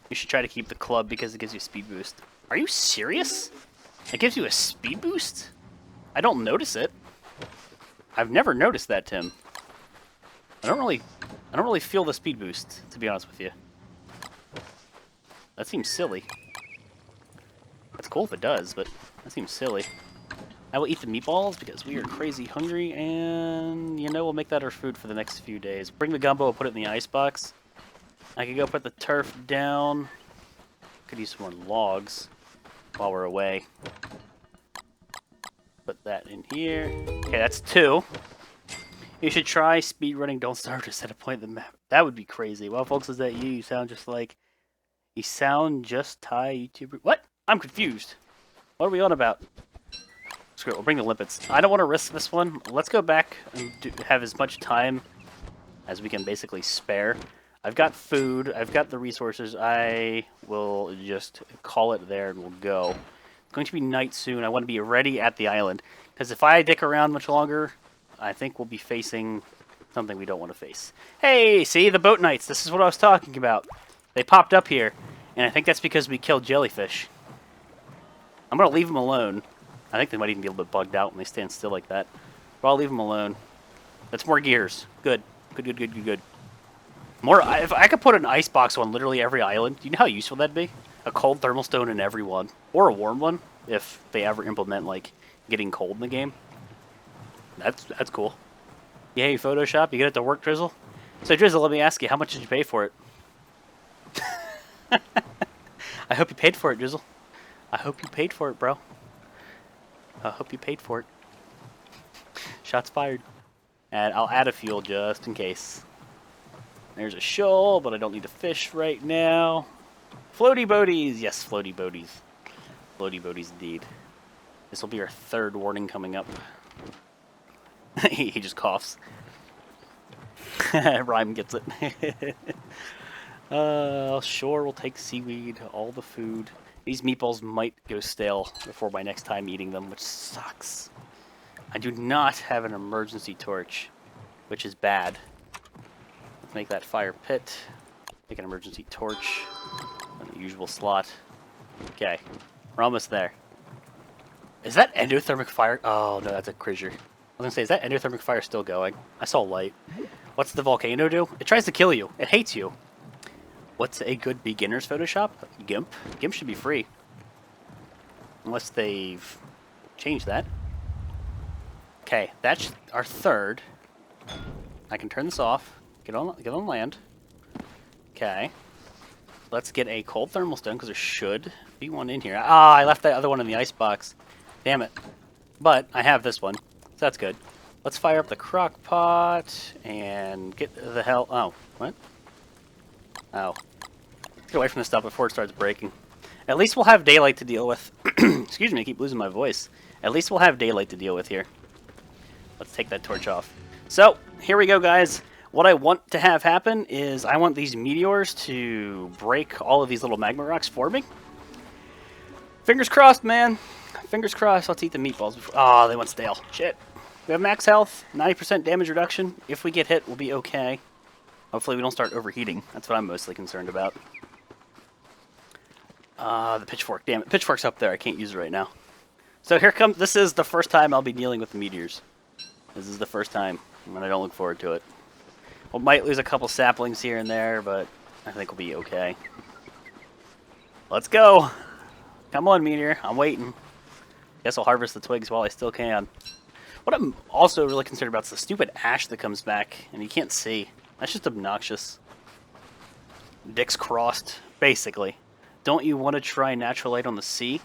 You should try to keep the club because it gives you a speed boost. Are you serious? It gives you a speed boost? I don't notice it. I've never noticed that, Tim. I don't really feel the speed boost, to be honest with you. That seems silly. That's cool if it does, but that seems silly. I will eat the meatballs because we are crazy hungry, and you know, we'll make that our food for the next few days. Bring the gumbo and put it in the icebox. I could go put the turf down. Could use some more logs while we're away. Put that in here. Okay, that's 2. You should try speedrunning Don't Starve to set a point in the map. That would be crazy. Well, folks, is that you? You sound just like... You sound just Thai YouTuber. What? I'm confused. What are we on about? Screw it, we'll bring the limpets. I don't want to risk this one. Let's go back and have as much time as we can basically spare. I've got food. I've got the resources. I will just call it there and we'll go. It's going to be night soon. I want to be ready at the island. Because if I dick around much longer, I think we'll be facing something we don't want to face. Hey, see? The boat knights. This is what I was talking about. They popped up here. And I think that's because we killed jellyfish. I'm going to leave them alone. I think they might even be a little bit bugged out when they stand still like that. But I'll leave them alone. That's more gears. Good. Good. More. If I could put an icebox on literally every island, do you know how useful that'd be? A cold thermal stone in every one. Or a warm one, if they ever implement, like, getting cold in the game. That's cool. Yay, Photoshop. You get it to work, Drizzle? So, Drizzle, let me ask you, how much did you pay for it? I hope you paid for it, Drizzle. I hope you paid for it, bro. I hope you paid for it. Shots fired. And I'll add a fuel just in case. There's a shoal, but I don't need to fish right now. Floaty boaties! Yes, floaty boaties. Floaty boaties indeed. This will be our 3rd warning coming up. He just coughs. Rhyme gets it. Sure, we'll take seaweed, all the food. These meatballs might go stale before my next time eating them, which sucks. I do not have an emergency torch, which is bad. Let's make that fire pit. Make an emergency torch. In the usual slot. Okay, we're almost there. Is that endothermic fire? Oh, no, that's a creature. I was gonna say, is that endothermic fire still going? I saw light. What's the volcano do? It tries to kill you. It hates you. What's a good beginner's Photoshop? GIMP? GIMP should be free. Unless they've changed that. Okay, that's our 3rd. I can turn this off. Get on land. Okay. Let's get a cold thermal stone, because there should be one in here. Ah, I left that other one in the icebox. Damn it. But I have this one, so that's good. Let's fire up the crock pot and get the hell... Oh, what? Oh. Let's get away from this stuff before it starts breaking. At least we'll have daylight to deal with. Excuse me, I keep losing my voice. At least we'll have daylight to deal with here. Let's take that torch off. So, here we go, guys. What I want to have happen is I want these meteors to break all of these little magma rocks for me. Fingers crossed, man. Fingers crossed. Let's eat the meatballs before... Oh, they went stale. Shit. We have max health, 90% damage reduction. If we get hit, we'll be okay. Hopefully we don't start overheating. That's what I'm mostly concerned about. The pitchfork. Damn it. Pitchfork's up there. I can't use it right now. So here comes... This is the first time I'll be dealing with the meteors. This is the first time, and I don't look forward to it. We might lose a couple saplings here and there, but I think we'll be okay. Let's go! Come on, meteor. I'm waiting. Guess I'll harvest the twigs while I still can. What I'm also really concerned about is the stupid ash that comes back, and you can't see. That's just obnoxious. Dicks crossed, basically. Don't you want to try natural light on the sea?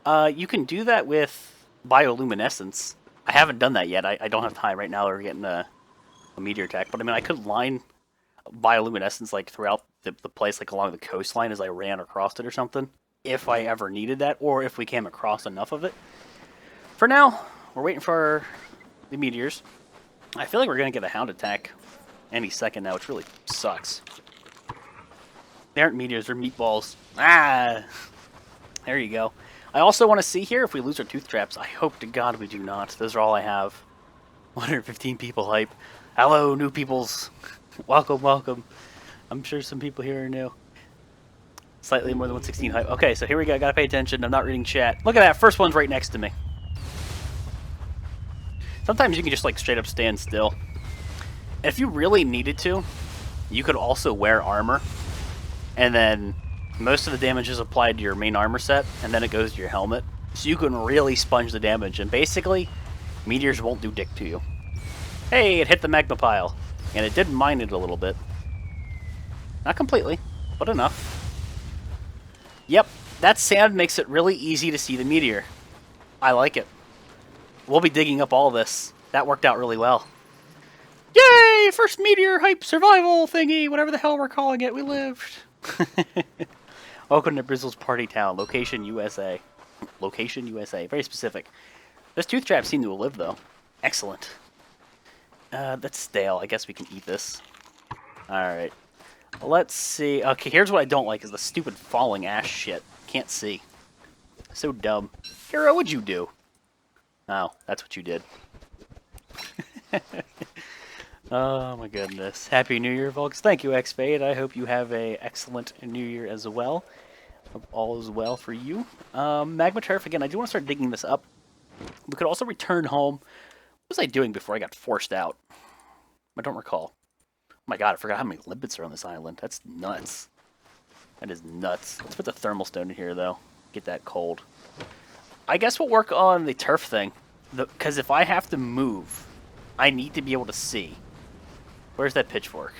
You can do that with bioluminescence. I haven't done that yet. I don't have time right now. We're getting a meteor attack. But I mean, I could line bioluminescence like throughout the place, like along the coastline as I ran across it or something. If I ever needed that, or if we came across enough of it. For now, we're waiting for the meteors. I feel like we're going to get a hound attack any second now, which really sucks. They aren't meteors, they're meatballs. Ah! There you go. I also want to see here if we lose our tooth traps. I hope to God we do not. Those are all I have. 115 people hype. Hello, new peoples. Welcome, welcome. I'm sure some people here are new. Slightly more than 116 hype. Okay, so here we go. Gotta pay attention. I'm not reading chat. Look at that. First one's right next to me. Sometimes you can just like straight up stand still. And if you really needed to, you could also wear armor. And then most of the damage is applied to your main armor set, and then it goes to your helmet. So you can really sponge the damage. And basically, meteors won't do dick to you. Hey, it hit the magma pile. And it did mine it a little bit. Not completely, but enough. Yep, that sand makes it really easy to see the meteor. I like it. We'll be digging up all this. That worked out really well. Yay! First meteor hype survival thingy, whatever the hell we're calling it. We lived. Welcome to Brizzle's Party Town. Location, USA. Location, USA. Very specific. This tooth trap seemed to have lived, though. Excellent. That's stale. I guess we can eat this. Alright. Let's see. Okay, here's what I don't like is the stupid falling ash shit. Can't see. So dumb. Hero, what'd you do? Oh, that's what you did. Oh my goodness. Happy New Year, folks. Thank you, X-Fade. I hope you have a excellent New Year as well. Hope all is well for you. Magma Turf, again, I do want to start digging this up. We could also return home. What was I doing before I got forced out? I don't recall. Oh my god, I forgot how many limpets are on this island. That's nuts. That is nuts. Let's put the thermal stone in here, though. Get that cold. I guess we'll work on the turf thing. Because if I have to move, I need to be able to see. Where's that pitchfork?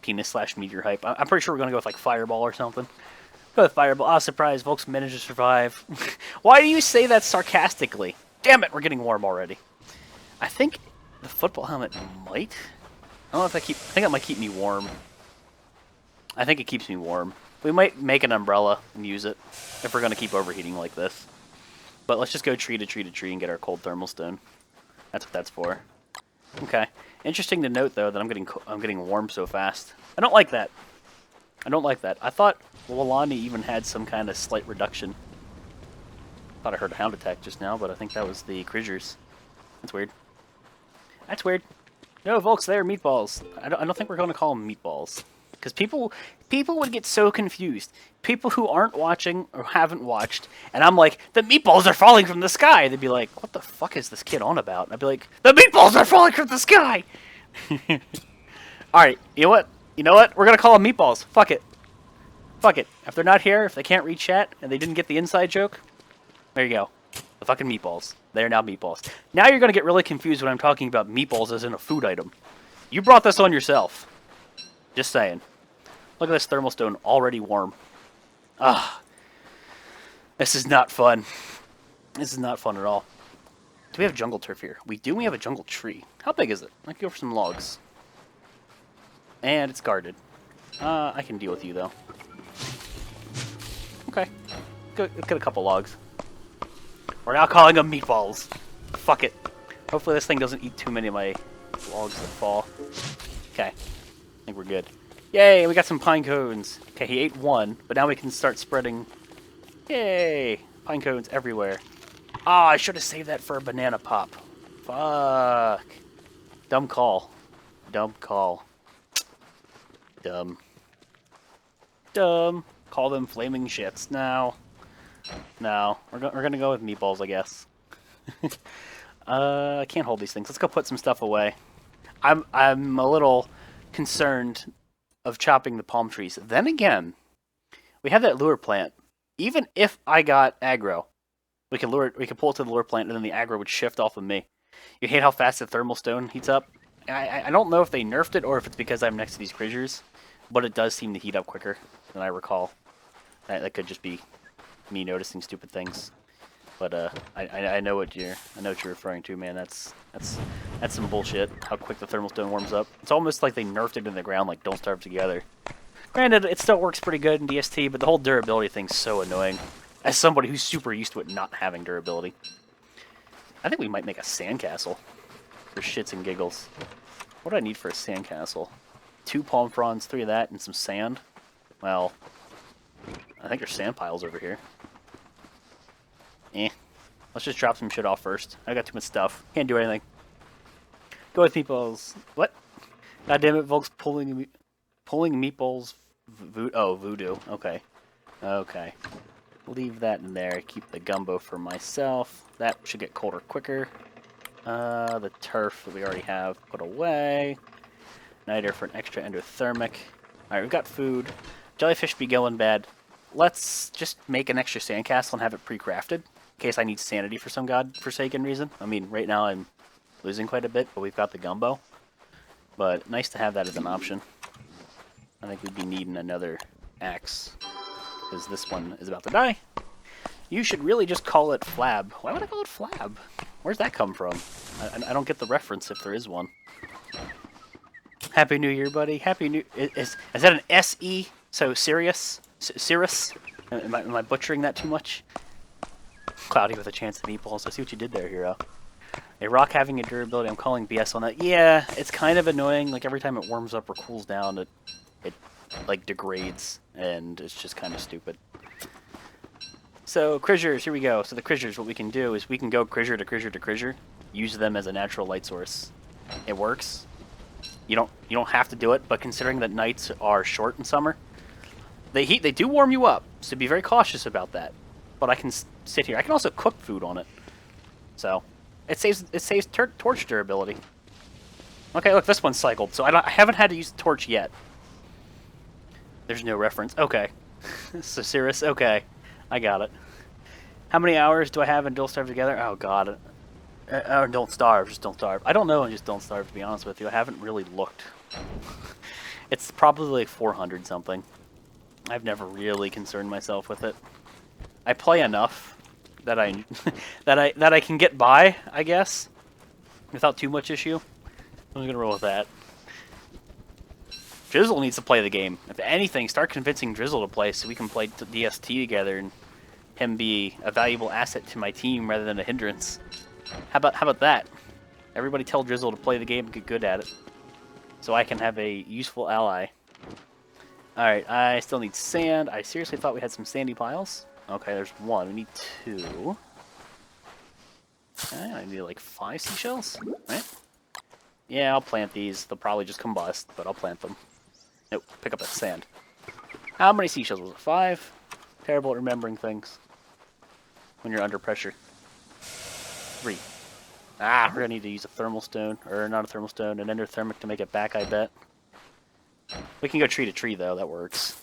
Penis/meteor hype. I'm pretty sure we're going to go with, like, fireball or something. Go with fireball. Ah, surprise. Volx managed to survive. Why do you say that sarcastically? Damn it, we're getting warm already. I think the football helmet might... I don't know if I think it might keep me warm. I think it keeps me warm. We might make an umbrella and use it if we're going to keep overheating like this. But let's just go tree to tree to tree and get our cold thermal stone. That's what that's for. Okay. Interesting to note though that I'm getting warm so fast. I don't like that. I don't like that. I thought Walani even had some kind of slight reduction. Thought I heard a hound attack just now, but I think that was the critters. That's weird. That's weird. No, Volx, they're meatballs. I don't think we're going to call them meatballs. Because people would get so confused. People who aren't watching or haven't watched, and I'm like, the meatballs are falling from the sky. They'd be like, what the fuck is this kid on about? And I'd be like, the meatballs are falling from the sky! Alright, you know what? You know what? We're going to call them meatballs. Fuck it. Fuck it. If they're not here, if they can't read chat, and they didn't get the inside joke, there you go. The fucking meatballs. They're now meatballs. Now you're going to get really confused when I'm talking about meatballs as in a food item. You brought this on yourself. Just saying. Look at this thermal stone, already warm. Ah. This is not fun. This is not fun at all. Do we have jungle turf here? We do. We have a jungle tree. How big is it? I can go for some logs. And it's guarded. I can deal with you, though. Okay. Get a couple logs. We're now calling them meatballs. Fuck it. Hopefully this thing doesn't eat too many of my logs that fall. Okay. I think we're good. Yay, we got some pine cones. Okay, he ate one, but now we can start spreading. Yay! Pine cones everywhere. Ah, I should have saved that for a banana pop. Fuck. Dumb call. Dumb call. Dumb. Dumb. Call them flaming shits. No. No. We're gonna go with meatballs, I guess. I can't hold these things. Let's go put some stuff away. I'm a little concerned of chopping the palm trees. Then again, we have that lure plant. Even if I got aggro, we could pull it to the lure plant, and then the aggro would shift off of me. You hate how fast the thermal stone heats up? I don't know if they nerfed it or if it's because I'm next to these critters, but it does seem to heat up quicker than I recall. That could just be me noticing stupid things. But I know what you're referring to, man. That's some bullshit. How quick the thermal stone warms up. It's almost like they nerfed it in the ground, like Don't Starve Together. Granted, it still works pretty good in DST, but the whole durability thing's so annoying. As somebody who's super used to it not having durability. I think we might make a sandcastle for shits and giggles. What do I need for a sandcastle? 2 palm fronds, 3 of that, and some sand. Well, I think there's sand piles over here. Let's just drop some shit off first. I got too much stuff. Can't do anything. Go with meatballs. What? God damn it, Volx pulling meatballs. Voodoo. Okay. Okay. Leave that in there. Keep the gumbo for myself. That should get colder quicker. The turf that we already have put away. Niter for an extra endothermic. Alright, we've got food. Jellyfish be going bad. Let's just make an extra sandcastle and have it pre-crafted. In case I need sanity for some godforsaken reason. I mean, right now I'm losing quite a bit, but we've got the gumbo. But nice to have that as an option. I think we'd be needing another axe. Because this one is about to die. You should really just call it flab. Why would I call it flab? Where's that come from? I don't get the reference if there is one. Happy New Year, buddy. Happy New... Is that an S-E? So, Sirius? Cirrus? Am I butchering that too much? Cloudy with a chance of meatballs. I see what you did there, hero. A rock having a durability. I'm calling BS on that. Yeah, it's kind of annoying. Like, every time it warms up or cools down, it like, degrades. And it's just kind of stupid. So, Crizzers, here we go. So the Crizzers, what we can do is we can go Crizzure to Crizzure to Crizzure. Use them as a natural light source. It works. You don't have to do it, but considering that nights are short in summer, they do warm you up, so be very cautious about that. But I can sit here. I can also cook food on it, so it saves torch durability. Okay, look, this one's cycled, so I haven't had to use the torch yet. There's no reference. Okay, so Cirrus. Okay, I got it. How many hours do I have in Don't Starve Together? Oh God. Or Don't Starve, just Don't Starve. I don't know, just Don't Starve, to be honest with you. I haven't really looked. It's probably like 400 something. I've never really concerned myself with it. I play enough that I that I can get by, I guess, without too much issue. I'm gonna roll with that. Drizzle needs to play the game. If anything, start convincing Drizzle to play so we can play DST together and him be a valuable asset to my team rather than a hindrance. How about that? Everybody tell Drizzle to play the game and get good at it. So I can have a useful ally. Alright, I still need sand. I seriously thought we had some sandy piles. Okay, there's one. We need two. Okay, I need like 5 seashells, right? Yeah, I'll plant these. They'll probably just combust, but I'll plant them. Nope, pick up that sand. How many seashells was it? 5? Terrible at remembering things when you're under pressure. 3. Ah, we're gonna need to use a thermal stone, or not a thermal stone, an endothermic to make it back, I bet. We can go tree to tree, though. That works.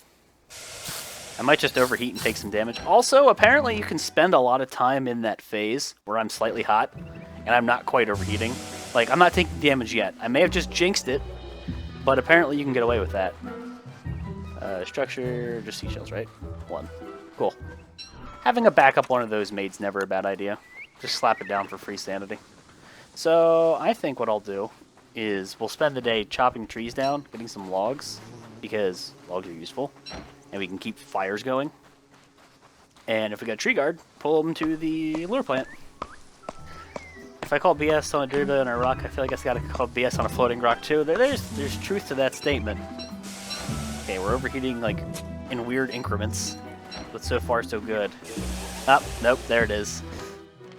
I might just overheat and take some damage. Also, apparently you can spend a lot of time in that phase where I'm slightly hot, and I'm not quite overheating. Like, I'm not taking damage yet. I may have just jinxed it, but apparently you can get away with that. Structure, just seashells, right? 1. Cool. Having a backup one of those made's never a bad idea. Just slap it down for free sanity. So, I think what I'll do is we'll spend the day chopping trees down, getting some logs, because logs are useful, and we can keep fires going. And if we got a tree guard, pull them to the lure plant. If I call BS on a dirt and a rock, I feel like I gotta call BS on a floating rock too. There's truth to that statement. Okay, we're overheating like in weird increments, but so far so good. Ah, nope, there it is.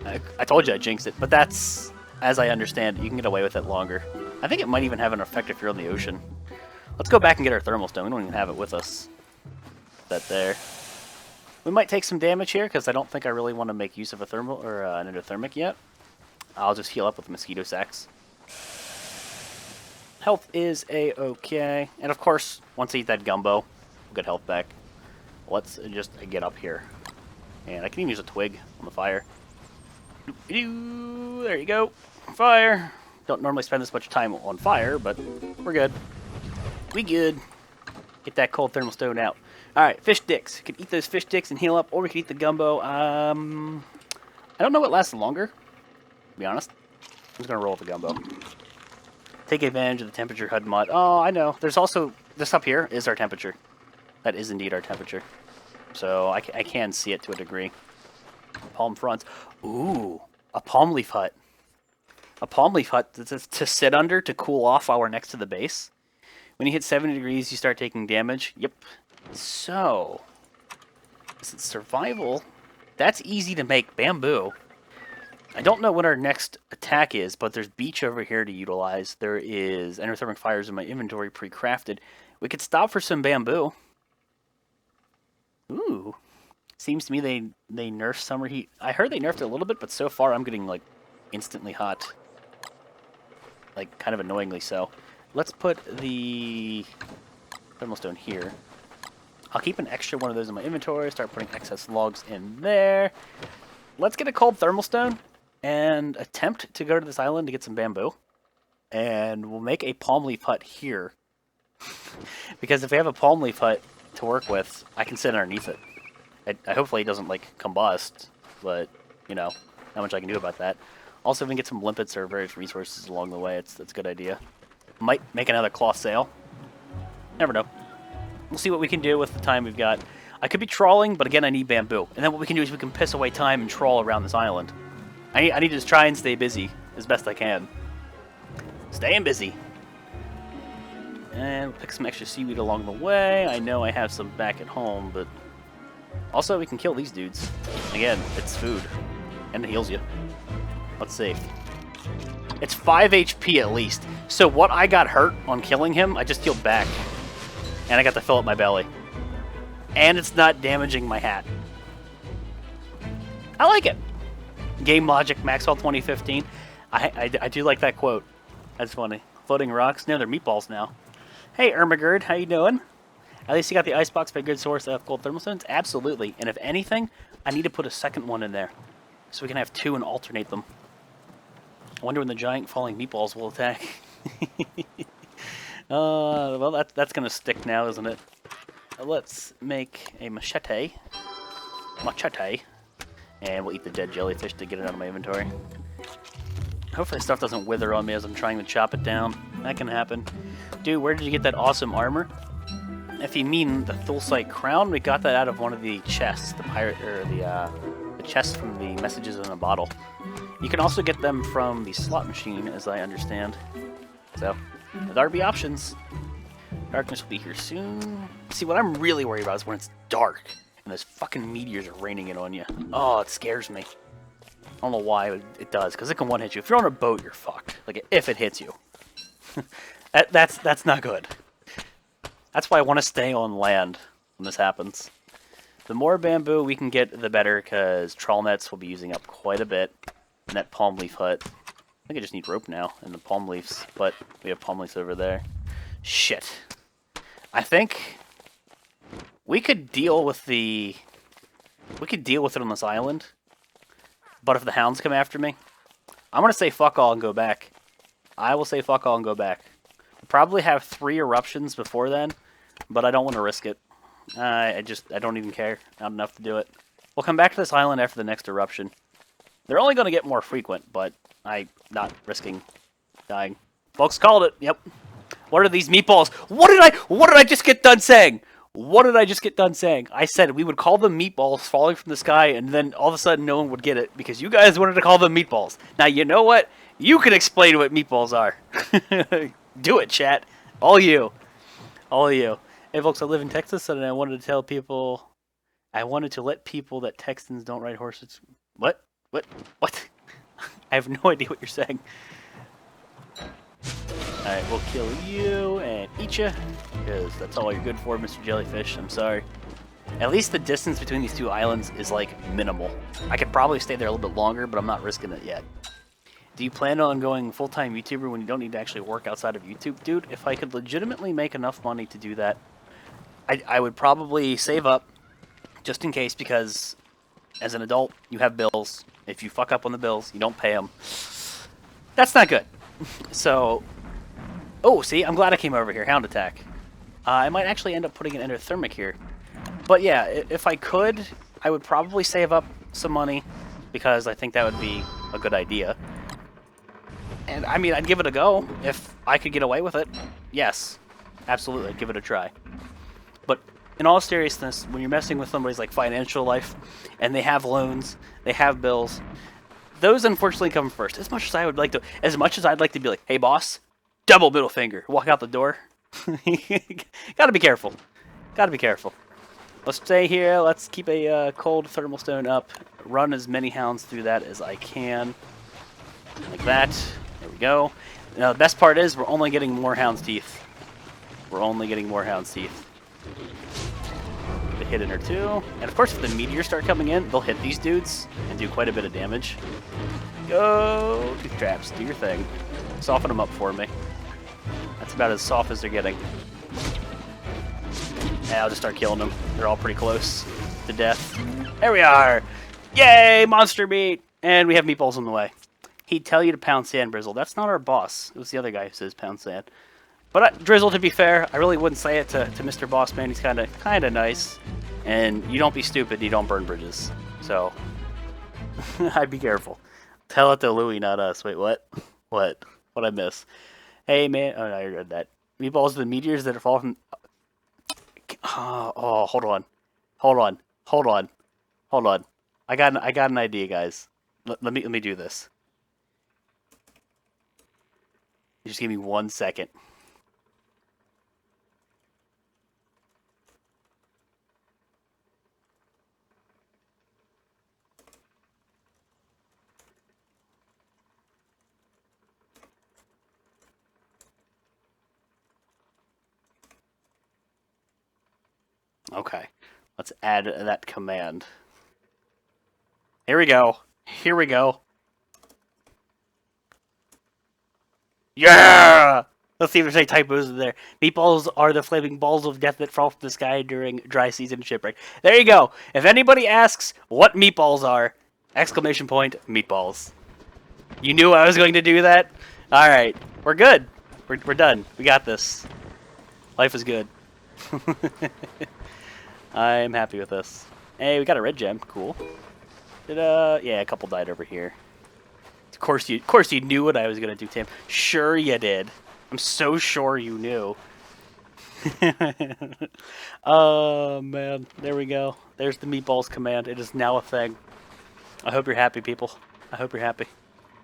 I told you I jinxed it, but that's, as I understand, you can get away with it longer. I think it might even have an effect if you're on the ocean. Let's go back and get our thermal stone. We don't even have it with us. That there. We might take some damage here because I don't think I really want to make use of a thermal or an endothermic yet. I'll just heal up with mosquito sacks. Health is a-okay. And of course, once I eat that gumbo, we'll get health back. Let's just get up here. And I can even use a twig on the fire. There you go. Fire. Don't normally spend this much time on fire, but we're good. We good. Get that cold thermal stone out. Alright, fish sticks. We can eat those fish sticks and heal up, or we can eat the gumbo. I don't know what lasts longer, to be honest. I'm just going to roll with the gumbo. Take advantage of the temperature HUD mod. Oh, I know. There's also, this up here is our temperature. That is indeed our temperature. So I can see it to a degree. Palm fronds. Ooh, a palm leaf hut. A palm leaf hut to sit under to cool off while we're next to the base. When you hit 70 degrees, you start taking damage. Yep. So, is it survival? That's easy to make. Bamboo. I don't know what our next attack is, but there's beach over here to utilize. There is endothermic fires in my inventory pre-crafted. We could stop for some bamboo. Ooh. Seems to me they nerfed summer heat. I heard they nerfed it a little bit, but so far I'm getting, like, instantly hot. Like, kind of annoyingly so. Let's put the thermal stone here. I'll keep an extra one of those in my inventory, start putting excess logs in there. Let's get a cold thermal stone and attempt to go to this island to get some bamboo. And we'll make a palm leaf hut here. Because if we have a palm leaf hut to work with, I can sit underneath it. Hopefully it doesn't, like, combust, but, you know, not much I can do about that. Also, if we can get some limpets or various resources along the way, that's a good idea. Might make another cloth sail. Never know. We'll see what we can do with the time we've got. I could be trawling, but again, I need bamboo. And then what we can do is we can piss away time and trawl around this island. I need to just try and stay busy as best I can. Staying busy. And we'll pick some extra seaweed along the way. I know I have some back at home, but... Also, we can kill these dudes. Again, it's food. And it heals you. Let's see. It's 5 HP at least. So what I got hurt on killing him, I just healed back. And I got to fill up my belly. And it's not damaging my hat. I like it. Game Logic, Maxwell 2015. I do like that quote. That's funny. Floating rocks. No, they're meatballs now. Hey, Ermagerd, how you doing? At least you got the icebox for a good source of cold thermal stones? Absolutely. And if anything, I need to put a second one in there. So we can have two and alternate them. I wonder when the giant falling meatballs will attack. Well, that's going to stick now, isn't it? Let's make a machete. Machete. And we'll eat the dead jellyfish to get it out of my inventory. Hopefully stuff doesn't wither on me as I'm trying to chop it down. That can happen. Dude, where did you get that awesome armor? If you mean the Thulsite crown, we got that out of one of the chests. The pirate, or the chest from the messages in a bottle. You can also get them from the slot machine, as I understand. So, there be options. Darkness will be here soon. See, what I'm really worried about is when it's dark and those fucking meteors are raining in on you. Oh, it scares me. I don't know why it does, because it can one-hit you. If you're on a boat, you're fucked. Like, if it hits you. That's not good. That's why I want to stay on land when this happens. The more bamboo we can get, the better, because trawl nets will be using up quite a bit. And that palm leaf hut. I think I just need rope now and the palm leaves, but we have palm leaves over there. Shit. I think we could deal with it on this island. But if the hounds come after me, I'm going to say fuck all and go back. I will say fuck all and go back. We'll probably have 3 eruptions before then, but I don't want to risk it. I don't even care. Not enough to do it. We'll come back to this island after the next eruption. They're only going to get more frequent, but I'm not risking dying. Folks called it. Yep. What are these meatballs? What did I just get done saying? What did I just get done saying? I said we would call them meatballs falling from the sky, and then all of a sudden no one would get it because you guys wanted to call them meatballs. Now, you know what? You can explain what meatballs are. Do it, chat. All you. All you. Hey, folks, I live in Texas, and I wanted to let people that Texans don't ride horses. What? What? I have no idea what you're saying. Alright, we'll kill you and eat you, because that's all you're good for, Mr. Jellyfish. I'm sorry. At least the distance between these two islands is, like, minimal. I could probably stay there a little bit longer, but I'm not risking it yet. Do you plan on going full-time YouTuber when you don't need to actually work outside of YouTube? Dude, if I could legitimately make enough money to do that, I would probably save up, just in case, because as an adult, you have bills. If you fuck up on the bills, you don't pay them. That's not good. So, oh, see, I'm glad I came over here. Hound attack. I might actually end up putting an endothermic here. But yeah, if I could, I would probably save up some money, because I think that would be a good idea. And, I mean, I'd give it a go. If I could get away with it, yes. Absolutely, I'd give it a try. But in all seriousness, when you're messing with somebody's like financial life, and they have loans, they have bills, those unfortunately come first. As much as I'd like to be like, hey boss, double middle finger, walk out the door. Gotta be careful. Gotta be careful. Let's stay here. Let's keep a cold thermal stone up. Run as many hounds through that as I can. Like that. There we go. Now, the best part is we're only getting more hound's teeth. We're only getting more hound's teeth. A hit in or two. And of course, if the meteors start coming in, they'll hit these dudes and do quite a bit of damage. Go! Tooth traps, do your thing. Soften them up for me. That's about as soft as they're getting. Yeah, I'll just start killing them. They're all pretty close to death. There we are! Yay! Monster meat! And we have meatballs on the way. He'd tell you to pound sand, Drizzle. That's not our boss. It was the other guy who says pound sand. But Drizzle, to be fair, I really wouldn't say it to Mr. Boss Man. He's kind of nice. And you don't be stupid, you don't burn bridges. So, I'd be careful. Tell it to Louie, not us. Wait, what? What? What'd I miss? Hey, man. Oh, no, I read that. Meatballs are the meteors that fall from... Oh, hold on. Hold on. Hold on. Hold on. I got an idea, guys. Let me do this. Just give me 1 second. Okay, let's add that command. Here we go. Here we go. Yeah! Let's see if there's any typos in there. Meatballs are the flaming balls of death that fall from the sky during dry season shipwreck. There you go. If anybody asks what meatballs are, exclamation point, meatballs. You knew I was going to do that? Alright, we're good. We're done. We got this. Life is good. I'm happy with this. Hey, we got a red gem. Cool. Yeah, a couple died over here. Of course you knew what I was gonna do, Tim. Sure you did. I'm so sure you knew. Oh man, there we go. There's the meatballs command. It is now a thing. I hope you're happy, people. I hope you're happy.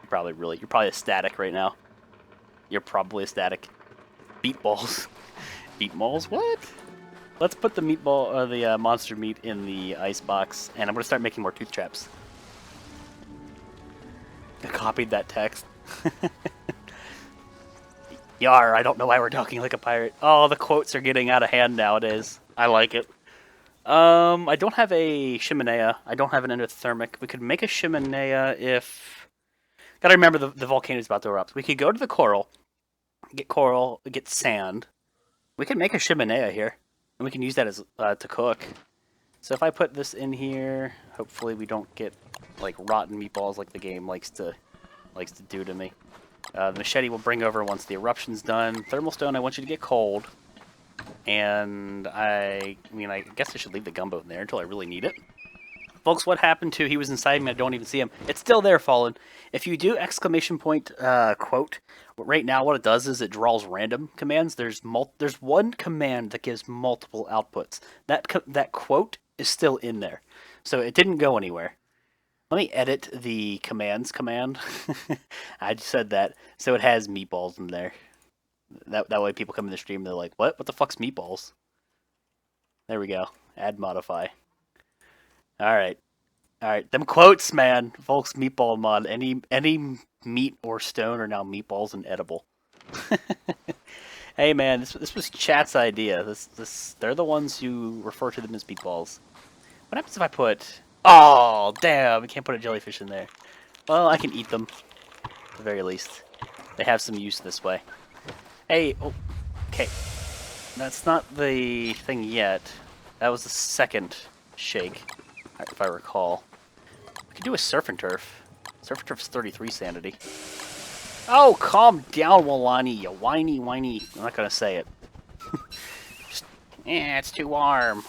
You're probably ecstatic right now. You're probably ecstatic. Meatballs. Meatballs? What? Let's put the monster meat in the ice box, and I'm gonna start making more tooth traps. I copied that text. Yar, I don't know why we're talking like a pirate. Oh, the quotes are getting out of hand nowadays. I like it. I don't have a chimenea. I don't have an endothermic. We could make a chimenea if... Gotta remember the volcano is about to erupt. We could go to the coral, get sand. We can make a chimenea here. And we can use that as to cook. So if I put this in here, hopefully we don't get like rotten meatballs like the game likes to do to me. The machete will bring over once the eruption's done. Thermal stone, I want you to get cold. And I guess I should leave the gumbo in there until I really need it. Folks, what happened to he was inside me? I don't even see him. It's still there, Fallen. If you do exclamation point quote, right now what it does is it draws random commands. There's one command that gives multiple outputs. That quote is still in there, so it didn't go anywhere. Let me edit the commands command. I just said that, so it has meatballs in there. That way people come in the stream, they're like, what? What the fuck's meatballs? There we go. Add modify. Alright. Alright. Them quotes, man. Volx meatball mod. Any meat or stone are now meatballs and edible. Hey man, this was chat's idea. They're the ones who refer to them as meatballs. What happens if I put... Oh, damn. We can't put a jellyfish in there. Well, I can eat them. At the very least. They have some use this way. Hey, oh, okay. That's not the thing yet. That was the second shake, if I recall. We could do a surf and turf. Surf and turf's 33 sanity. Oh, calm down, Walani, you whiny. I'm not gonna say it. Just, it's too warm.